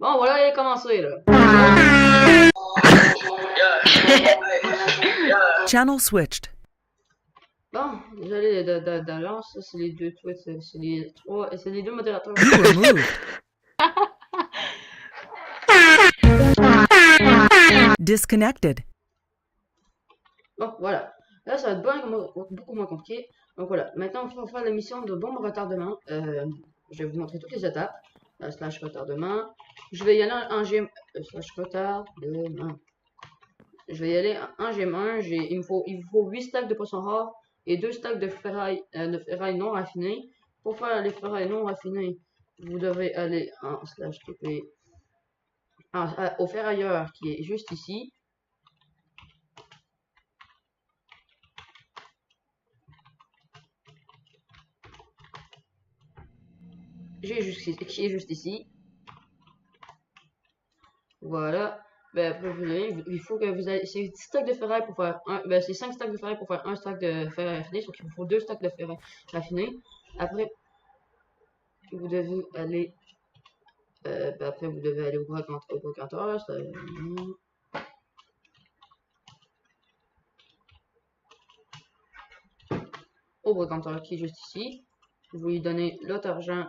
Bon, voilà, il a commencé, là. Channel switched. Bon, désolé d'avance, ça, c'est les deux tweets, c'est les trois, c'est les deux modérateurs. You were moved. Disconnected. Bon, voilà. Là, ça va être beaucoup moins compliqué. Donc voilà, maintenant, on va faire la mission de bombe retardement. Je vais vous montrer toutes les étapes. Slash retardement. Je vais y aller en G... slash retardement. Je vais y aller en GM1. Il me faut 8 stacks de poissons rares et 2 stacks de ferraille non raffinée. Pour faire les ferrailles non raffinées, vous devez aller en slash TP au ferrailleur qui est juste ici. Qui est juste ici. Voilà. Ben, après, il faut que vous ayez. C'est 10 stacks de ferraille pour faire un. Ben, c'est 5 stacks de ferraille pour faire un stack de ferraille raffinée. Donc, il vous faut 2 stacks de ferraille raffinée. Après, vous devez aller. Ben, après, vous devez aller au brocanteur. Au brocanteur qui est juste ici. Vous lui donnez l'autre argent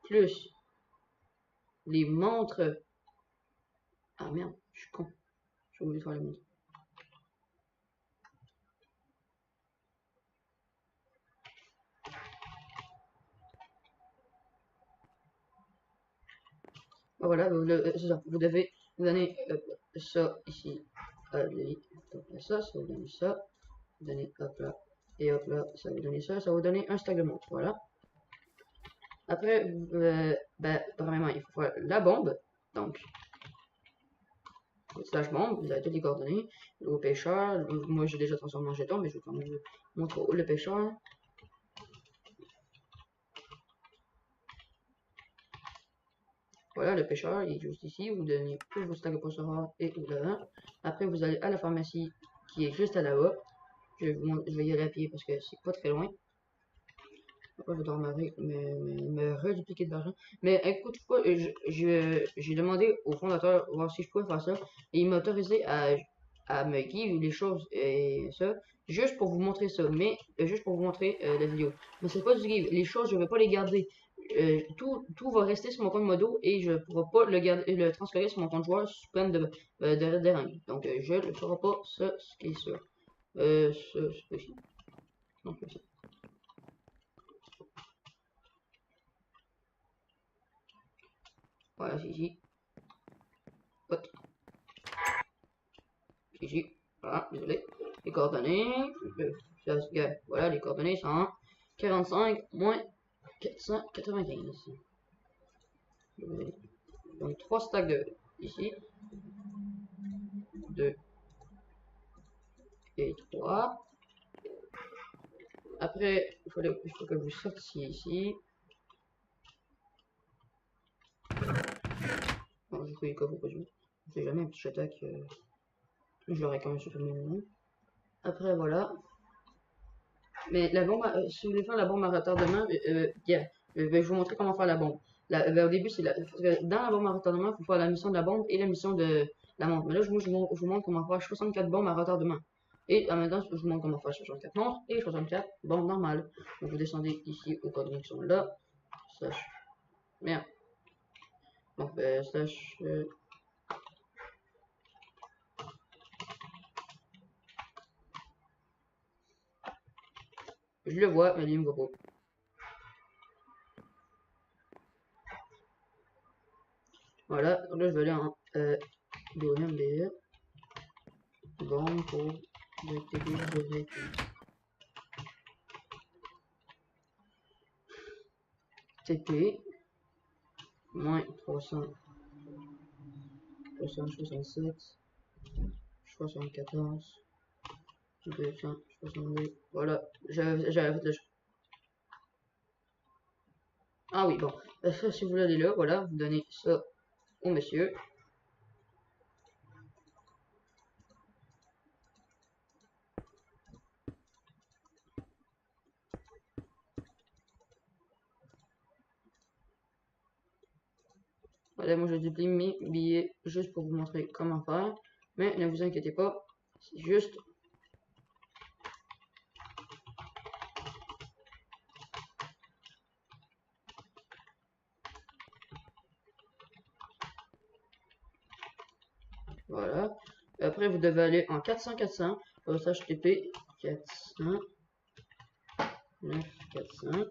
plus les montres. Ah merde, je suis con. J'ai oublié de faire les montres. Voilà, vous devez vous donner ça ici à lui. Donc ça vous donne ça. Vous donnez hop là. Et hop là, ça vous donne ça. Ça vous donner un stack de montres. Voilà. Après, ben, vraiment, il faut faire la bombe. Donc, slash bombe, vous avez toutes les coordonnées. Au pêcheur, moi j'ai déjà transformé en jeton, mais je vais quand même vous montrer le pêcheur. Voilà, le pêcheur, il est juste ici. Vous donnez tous vos stacks de poissons rares et là. Après, vous allez à la pharmacie qui est juste là-bas. Je vais y aller à pied parce que c'est pas très loin. Après, je dois me redupliquer de l'argent. Mais écoute, j'ai demandé au fondateur voir si je pouvais faire ça. Et il m'a autorisé à me give les choses et ça. Juste pour vous montrer ça. Mais juste pour vous montrer la vidéo. Mais c'est pas du give. Les choses, je vais pas les garder. Tout va rester sur mon compte modo et je ne pourrai pas le transférer sur mon compte joueur sous peine de dérègle. Donc je ne ferai pas ça, ce qui est sûr. C'est possible. Donc, ça. Voilà, c'est ici. Hop. Ici. Voilà, désolé. Les coordonnées. Voilà, les coordonnées sont 45 moins 495. Donc 3 stacks de ici. 2 et 3. Après, il faut que vous sortiez ici. Bon, je fais les coffres pas du tout. Je sais jamais, un petit attaque. Je l'aurais quand même supprimé maintenant. Après, voilà. Mais la bombe, si vous voulez faire la bombe à retardement, je vais vous montrer comment faire la bombe. Au début, dans la bombe à retardement, il faut faire la mission de la bombe et la mission de la montre. Mais là, je vous montre comment faire 64 bombes à retardement. Et en même temps, je vous montre comment faire 64 montres et 64 bombes normales. Donc, vous descendez ici aux coordonnées qui sont là. Slash. Merde. Donc, slash. Je le vois, mais lui, il me voit pas. Voilà, donc là je vais aller en DOMB, bombe pour le TB. TP, moins 367, 74, 262, voilà, j'avais fait le... Ah oui, bon, ça si vous l'allez là, voilà, vous donnez ça au monsieur. Voilà, moi je duplie mes billets juste pour vous montrer comment faire. Mais ne vous inquiétez pas, c'est juste... Voilà. Après, vous devez aller en 400-400. HTTP 400. 9, 400.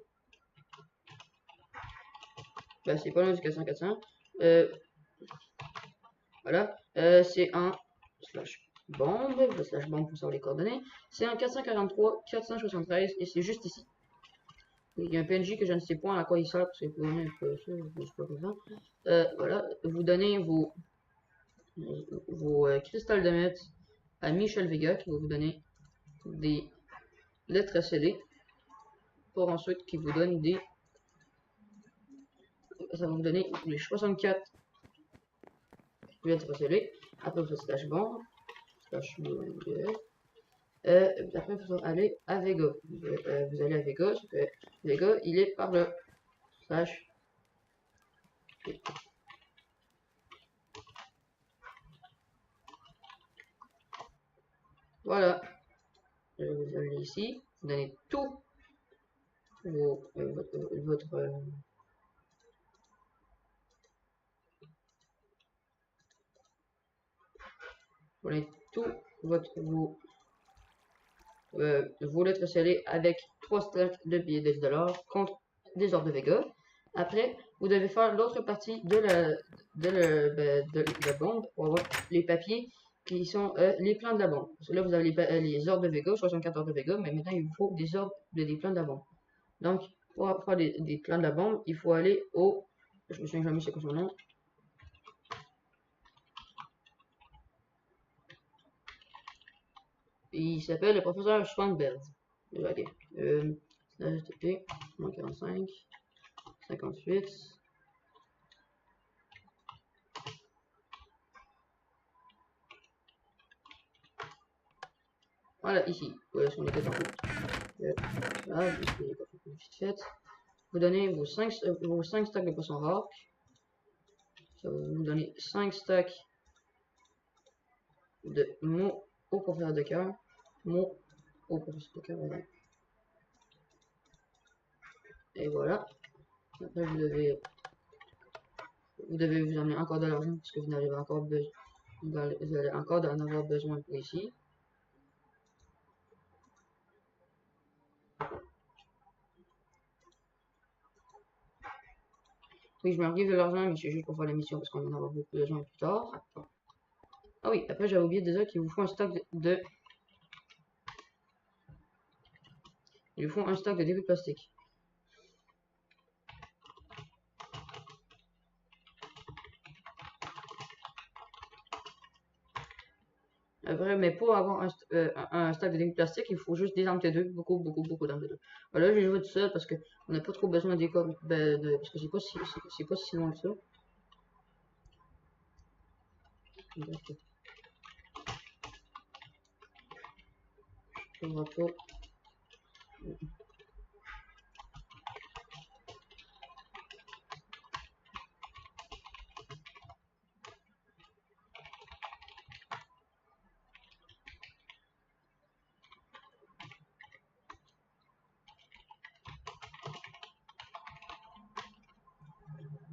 Ben, c'est pas loin du 400-400. Voilà. C'est en /bombe. Le /bombe pour savoir les coordonnées. C'est en 443, 473. Et c'est juste ici. Il y a un PNJ que je ne sais point à quoi il sert. Parce que pour moi, je ne sais pas comment. Voilà. Vous donnez vos cristals de maître à Michel Vega qui va vous donner des lettres scellées pour ensuite qui vous donne des... Ça va vous donner les 64 lettres scellées. Après vous faites /bombe, après vous allez à Vega. Vous allez à Vega, Vega il est par le /. Voilà. Vous allez ici, vous donnez tout votre prenez tout vos lettres scellées avec 3 stacks de billets de 10$ contre des ordres de Vega. Après, vous devez faire l'autre partie de la bombe pour avoir les papiers qui sont les plans de la bombe. Parce que là, vous avez les ordres de Vega, 64 ordres de Vega, mais maintenant, il vous faut des ordres des plans de la bombe. Donc, pour faire des plans de la bombe, il faut aller au... Je me souviens jamais c'est quoi son nom. Il s'appelle le professeur Schwanberg. Regardez. HTTP, 45, 58. Voilà, ici. Voilà ce qu'on était tantôt. Là, vite fait. Vous donnez vos 5 stacks de poissons rares. Ça va vous donner 5 stacks de mots au professeur de cœur. Mots au professeur de cœur, voilà. Et voilà. Après, vous devez vous amener encore de l'argent parce que vous n'avez encore besoin. Vous allez encore en avoir besoin pour ici. Oui, je me regarde de l'argent, mais c'est juste pour faire la mission parce qu'on en aura beaucoup besoin plus tard. Ah oui, après j'avais oublié déjà qu'il vous faut un stock de... Il vous faut un stock de début de plastique. Après, mais pour avoir un stock de début de plastique, il faut juste des armes T2, beaucoup d'armes T2. Voilà, j'ai joué tout seul parce que on n'a pas trop besoin des corps, parce que c'est pas si loin que ça. Je vois pas.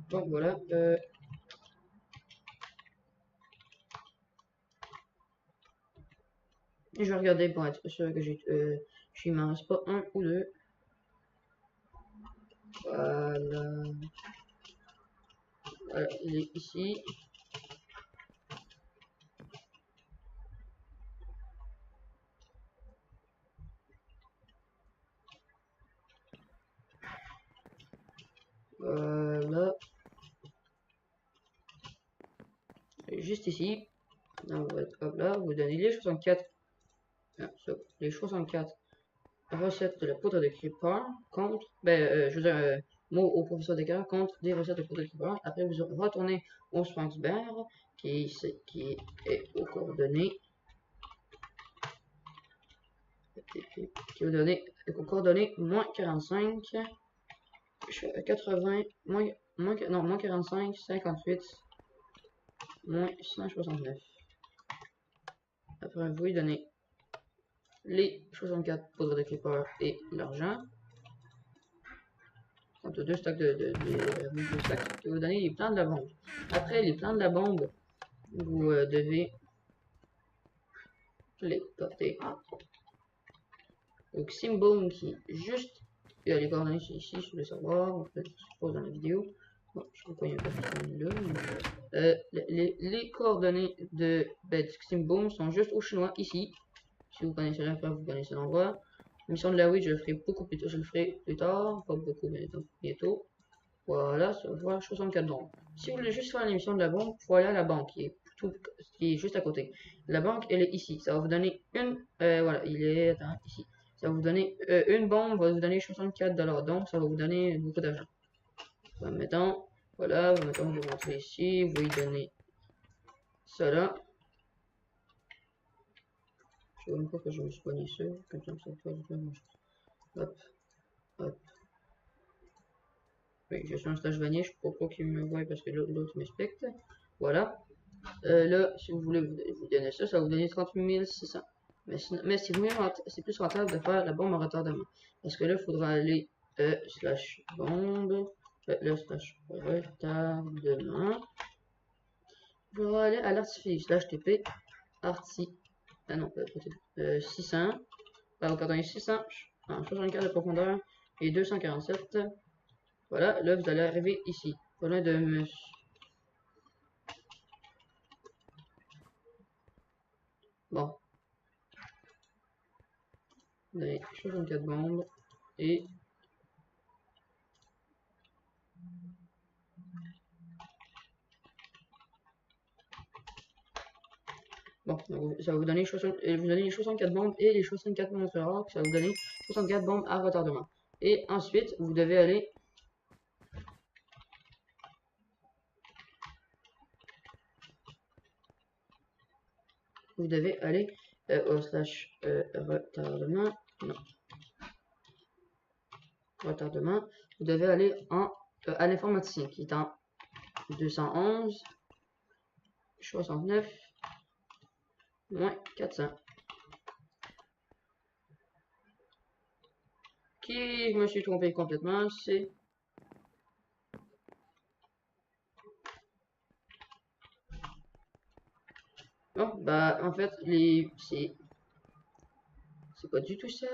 Donc voilà. Je vais regarder pour être sûr que je m'en reste pas un ou deux. Voilà. Voilà, il est ici. Voilà. Juste ici. Donc, hop là, vous donnez les 64. Les 64 recettes de la poudre de creeper contre, je veux dire, mots au professeur d'écart contre des recettes de poudre de creeper. Après, vous retournez au Swanksberg qui est aux coordonnées. Qui vous donner aux coordonnées -45, 80, moins 45, 58, moins 169. Après, vous lui donnez les 64 poudres de creeper et l'argent. Quand deux stacks deux stacks, vous donnez les plans de la bombe. Après les plans de la bombe, vous devez les porter au Ximbone qui est juste. Il y a les coordonnées ici sur le serveur, en fait, je pose dans la vidéo. Bon, je sais pas il y a pas là. Les coordonnées de du Ximbone sont juste au chinois ici. Si vous connaissez rien, vous connaissez l'endroit. La mission de la Wii, je le ferai beaucoup plus tôt, je le ferai plus tard, pas beaucoup, mais bientôt. Voilà, ça va 64 bombes. Si vous voulez juste faire l'émission de la banque, il faut aller à la banque qui est juste à côté. La banque, elle est ici. Ça va vous donner une. Voilà, il est. Attends, ici. Ça va vous donner une bombe, va vous donner 64 $. Donc, ça va vous donner beaucoup d'argent. Mettons, voilà, mettons, vous rentrez ici, vous lui donnez cela. Je sais même pas que je me suis pogné ça. Comme ça, hop, hop. Oui, je suis un stage vanille, je ne crois pas qu'il me voit parce que l'autre m'expecte. Voilà. Là, si vous voulez vous donner ça, ça va vous donner 30 600. Mais c'est plus rentable de faire la bombe en retardement. Parce que là, il faudra aller slash bombe, là, slash retardement. Il faudra aller à l'artifice, slash TP, arti, ah non, 600. Alors, quand on est 600, 64 de profondeur et 247. Voilà, là, vous allez arriver ici. Pas loin de monsieur. Bon. Vous avez 64 bombes. Et... Bon, ça va vous donner, vous donner les 64 bombes et les 64 monstres rares. Ça va vous donner 64 bombes à retardement. Et ensuite, vous devez aller... Vous devez aller au slash retardement. Non. Retardement. Vous devez aller à l'informaticien qui est en 211, 69, moins 400. Qui je me suis trompé complètement, c'est... Bon, bah, en fait, c'est pas du tout ça.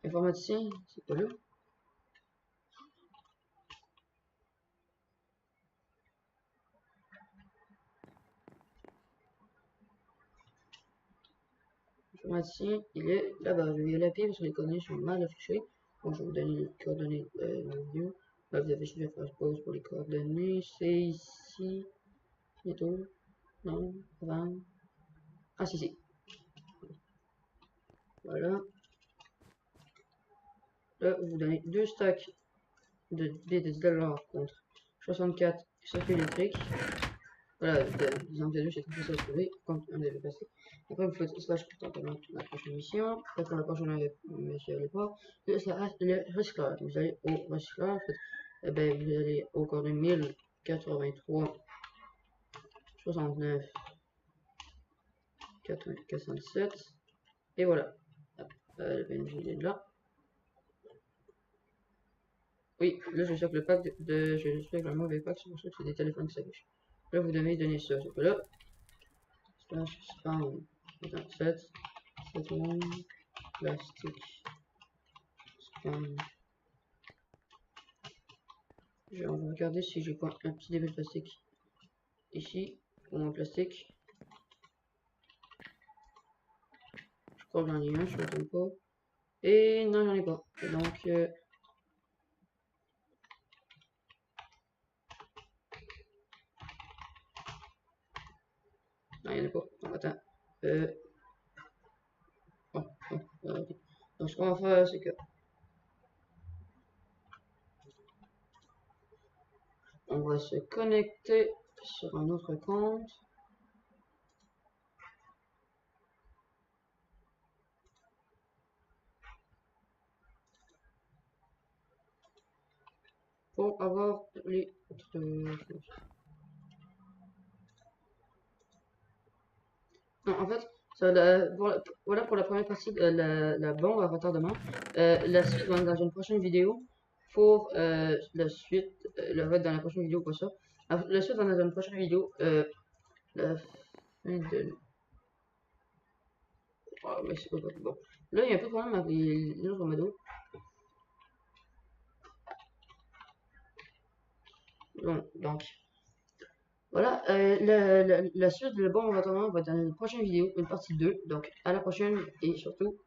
Informaticien, c'est pas là. Informaticien, il est là-bas. Je vais y aller à pied parce que les coordonnées sont mal affichées. Bon, je vais vous donner les coordonnées de la vidéo. Là, vous avez juste à faire pause pour les coordonnées. C'est ici. Bientôt. Non, avant. Ah, si. Voilà. Là, vous donnez 2 stacks de $10 contre 64 circuits électriques. Voilà, disons que c'est très facile à trouver quand on avait passé. Après, vous faites slash potentiellement la prochaine mission. Après, la prochaine mission à l'époque, le recyclage. Vous allez au recyclage, eh ben, vous allez au coordonnées 1083 69 407. Et voilà. Le PNJ est là. Oui, là je sais que le pack je sais que le mauvais pack, c'est pour ça que c'est des téléphones qui s'affichent. Là vous devez donner ça, c'est que là. Slash spam. 7 monde plastique. Spam. On va regarder si j'ai pas un petit début de plastique ici, ou un plastique. Je crois que j'en ai un, je ne me trompe pas. Et non, j'en ai pas. Et donc, non, il n'y en a pas. Donc, attends. Ok. Donc, ce qu'on va faire, c'est que on va se connecter sur un autre compte. pour avoir les trucs. Non, en fait, voilà pour la première partie de la bombe à retardement. La suite va être dans une prochaine vidéo. Pour la suite, le reste dans la prochaine vidéo, pas ça. La suite va dans une prochaine vidéo. La fin de. Oh, mais c'est pas bon. Là, il y a un peu de problème avec les autres modos. Donc, voilà, la suite de la bombe à retardement va être dans une prochaine vidéo, une partie 2. Donc, à la prochaine et surtout.